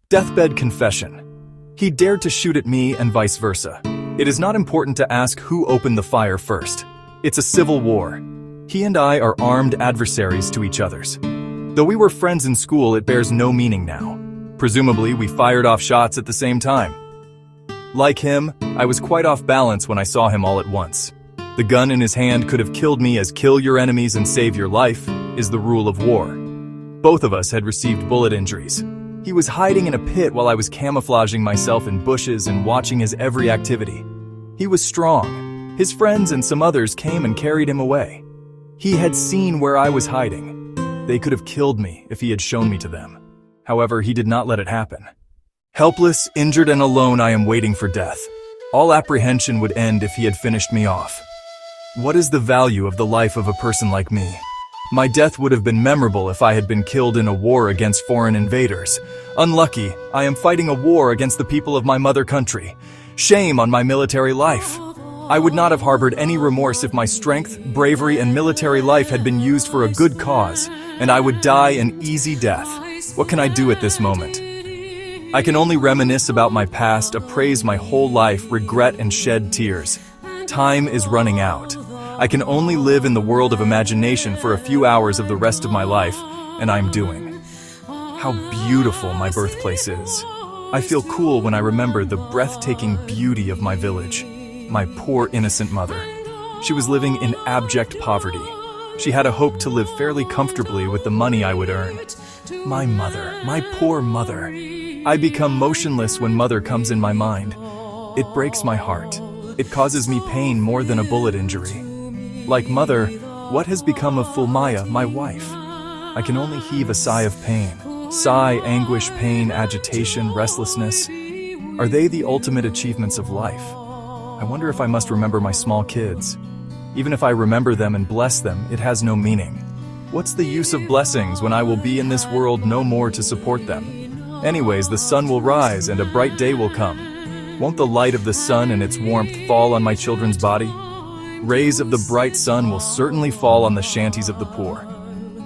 Deathbed Confession. He dared to shoot at me and vice versa. It is not important to ask who opened the fire first. It's a civil war. He and I are armed adversaries to each other's. Though we were friends in school, it bears no meaning now. Presumably, we fired off shots at the same time. Like him, I was quite off balance when I saw him all at once. The gun in his hand could have killed me, as kill your enemies and save your life is the rule of war. Both of us had received bullet injuries. He was hiding in a pit while I was camouflaging myself in bushes and watching his every activity. He was strong. His friends and some others came and carried him away. He had seen where I was hiding. They could have killed me if he had shown me to them. However, he did not let it happen. Helpless, injured, and alone, I am waiting for death. All apprehension would end if he had finished me off. What is the value of the life of a person like me? My death would have been memorable if I had been killed in a war against foreign invaders. Unlucky, I am fighting a war against the people of my mother country. Shame on my military life. I would not have harbored any remorse if my strength, bravery, and military life had been used for a good cause, and I would die an easy death. What can I do at this moment? I can only reminisce about my past, appraise my whole life, regret, and shed tears. Time is running out. I can only live in the world of imagination for a few hours of the rest of my life, and I'm doing. How beautiful my birthplace is. I feel cool when I remember the breathtaking beauty of my village. My poor innocent mother. She was living in abject poverty. She had a hope to live fairly comfortably with the money I would earn. My mother, my poor mother. I become motionless when mother comes in my mind. It breaks my heart. It causes me pain more than a bullet injury. Like mother, what has become of Fulmaya, my wife? I can only heave a sigh of pain. Sigh, anguish, pain, agitation, restlessness. Are they the ultimate achievements of life? I wonder if I must remember my small kids. Even if I remember them and bless them, it has no meaning. What's the use of blessings when I will be in this world no more to support them? Anyways, the sun will rise and a bright day will come. Won't the light of the sun and its warmth fall on my children's body? Rays of the bright sun will certainly fall on the shanties of the poor.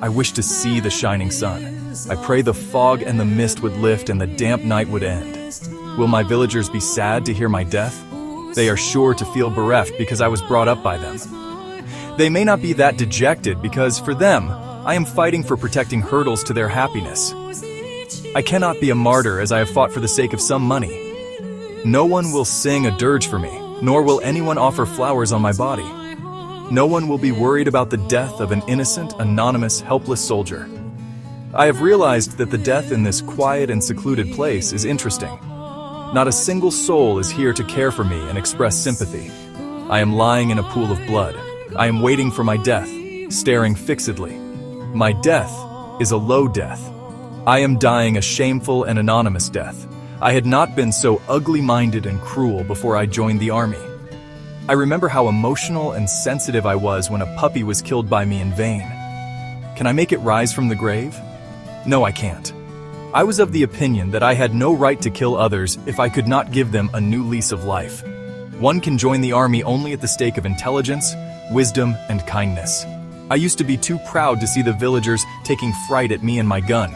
I wish to see the shining sun. I pray the fog and the mist would lift and the damp night would end. Will my villagers be sad to hear my death? They are sure to feel bereft because I was brought up by them. They may not be that dejected because, for them, I am fighting for protecting hurdles to their happiness. I cannot be a martyr as I have fought for the sake of some money. No one will sing a dirge for me, nor will anyone offer flowers on my body. No one will be worried about the death of an innocent, anonymous, helpless soldier. I have realized that the death in this quiet and secluded place is interesting. Not a single soul is here to care for me and express sympathy. I am lying in a pool of blood. I am waiting for my death, staring fixedly. My death is a low death. I am dying a shameful and anonymous death. I had not been so ugly-minded and cruel before I joined the army. I remember how emotional and sensitive I was when a puppy was killed by me in vain. Can I make it rise from the grave? No, I can't. I was of the opinion that I had no right to kill others if I could not give them a new lease of life. One can join the army only at the stake of intelligence, wisdom, and kindness. I used to be too proud to see the villagers taking fright at me and my gun.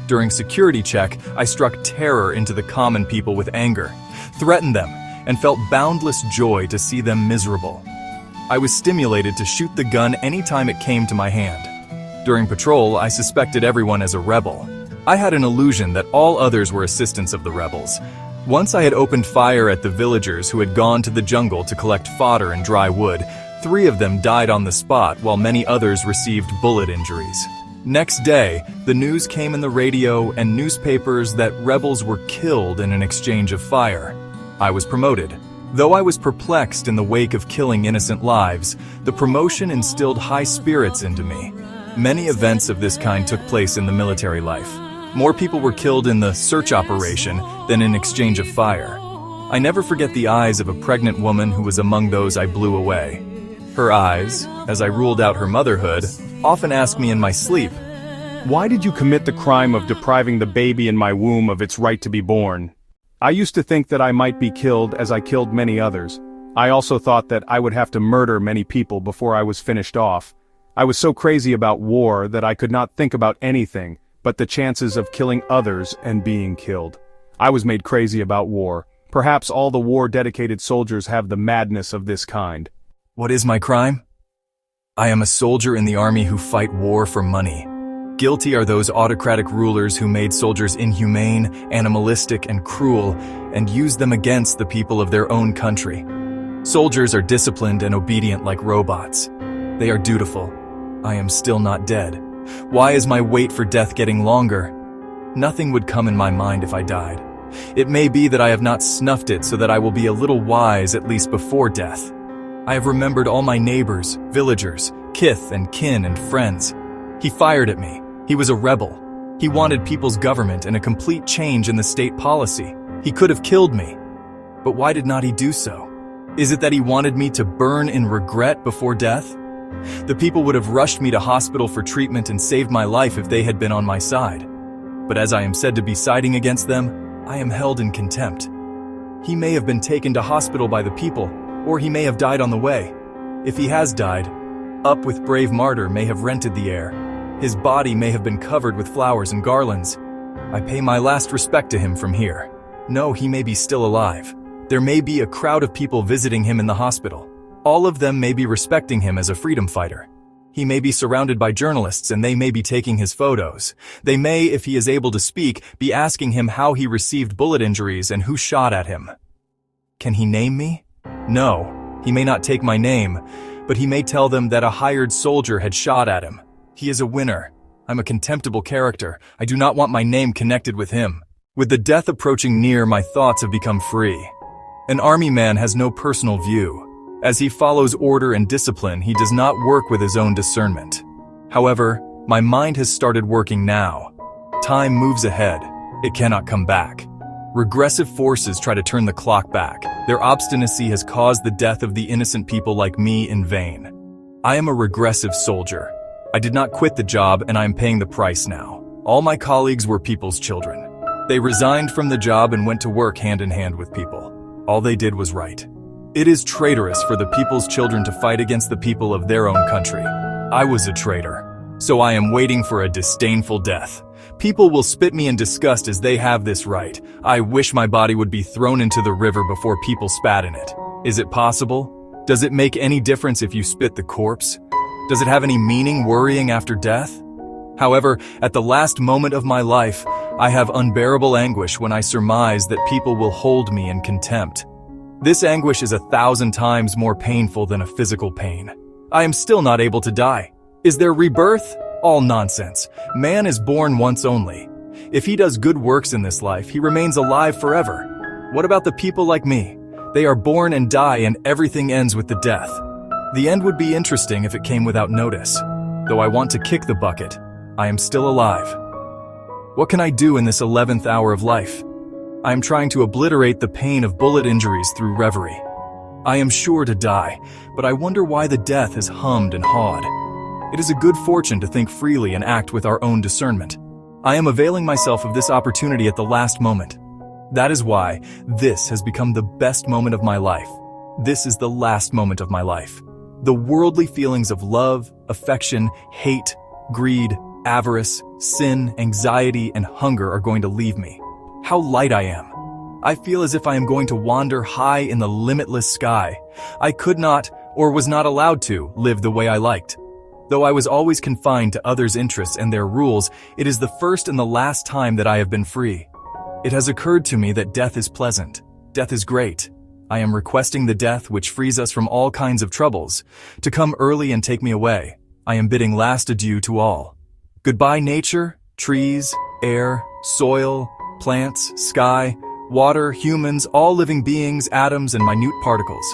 During security check, I struck terror into the common people with anger, threatened them, and felt boundless joy to see them miserable. I was stimulated to shoot the gun anytime it came to my hand. During patrol, I suspected everyone as a rebel. I had an illusion that all others were assistants of the rebels. Once I had opened fire at the villagers who had gone to the jungle to collect fodder and dry wood. 3 of them died on the spot while many others received bullet injuries. Next day, the news came in the radio and newspapers that rebels were killed in an exchange of fire. I was promoted. Though I was perplexed in the wake of killing innocent lives, the promotion instilled high spirits into me. Many events of this kind took place in the military life. More people were killed in the search operation than in exchange of fire. I never forget the eyes of a pregnant woman who was among those I blew away. Her eyes, as I ruled out her motherhood, often ask me in my sleep, "Why did you commit the crime of depriving the baby in my womb of its right to be born?" I used to think that I might be killed as I killed many others. I also thought that I would have to murder many people before I was finished off. I was so crazy about war that I could not think about anything, but the chances of killing others and being killed. I was made crazy about war. Perhaps all the war-dedicated soldiers have the madness of this kind. What is my crime? I am a soldier in the army who fight war for money. Guilty are those autocratic rulers who made soldiers inhumane, animalistic, and cruel, and used them against the people of their own country. Soldiers are disciplined and obedient like robots. They are dutiful. I am still not dead. Why is my wait for death getting longer? Nothing would come in my mind if I died. It may be that I have not snuffed it so that I will be a little wise at least before death. I have remembered all my neighbors, villagers, kith and kin and friends. He fired at me. He was a rebel. He wanted people's government and a complete change in the state policy. He could have killed me. But why did not he do so? Is it that he wanted me to burn in regret before death? The people would have rushed me to hospital for treatment and saved my life if they had been on my side. But as I am said to be siding against them, I am held in contempt. He may have been taken to hospital by the people, or he may have died on the way. If he has died, Up with brave martyr may have rented the air. His body may have been covered with flowers and garlands. I pay my last respect to him from here. No, he may be still alive. There may be a crowd of people visiting him in the hospital. All of them may be respecting him as a freedom fighter. He may be surrounded by journalists and they may be taking his photos. They may, if he is able to speak, be asking him how he received bullet injuries and who shot at him. Can he name me? No, he may not take my name, but he may tell them that a hired soldier had shot at him. He is a winner. I'm a contemptible character. I do not want my name connected with him. With the death approaching near, my thoughts have become free. An army man has no personal view. As he follows order and discipline, he does not work with his own discernment. However, my mind has started working now. Time moves ahead. It cannot come back. Regressive forces try to turn the clock back. Their obstinacy has caused the death of the innocent people like me in vain. I am a regressive soldier. I did not quit the job and I am paying the price now. All my colleagues were people's children. They resigned from the job and went to work hand in hand with people. All they did was right. It is traitorous for the people's children to fight against the people of their own country. I was a traitor, so I am waiting for a disdainful death. People will spit me in disgust as they have this right. I wish my body would be thrown into the river before people spat in it. Is it possible? Does it make any difference if you spit the corpse? Does it have any meaning worrying after death? However, at the last moment of my life, I have unbearable anguish when I surmise that people will hold me in contempt. This anguish is 1,000 times more painful than a physical pain. I am still not able to die. Is there rebirth? All nonsense. Man is born once only. If he does good works in this life, he remains alive forever. What about the people like me? They are born and die and everything ends with the death. The end would be interesting if it came without notice. Though I want to kick the bucket, I am still alive. What can I do in this 11th hour of life? I am trying to obliterate the pain of bullet injuries through reverie. I am sure to die, but I wonder why the death has hummed and hawed. It is a good fortune to think freely and act with our own discernment. I am availing myself of this opportunity at the last moment. That is why this has become the best moment of my life. This is the last moment of my life. The worldly feelings of love, affection, hate, greed, avarice, sin, anxiety, and hunger are going to leave me. How light I am. I feel as if I am going to wander high in the limitless sky. I could not, or was not allowed to, live the way I liked. Though I was always confined to others' interests and their rules, it is the first and the last time that I have been free. It has occurred to me that death is pleasant. Death is great. I am requesting the death which frees us from all kinds of troubles, to come early and take me away. I am bidding last adieu to all. Goodbye nature, trees, air, soil, plants, sky, water, humans, all living beings, atoms, and minute particles.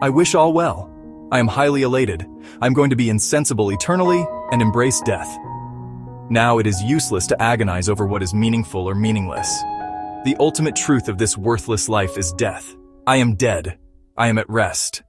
I wish all well. I am highly elated. I am going to be insensible eternally and embrace death. Now it is useless to agonize over what is meaningful or meaningless. The ultimate truth of this worthless life is death. I am dead. I am at rest.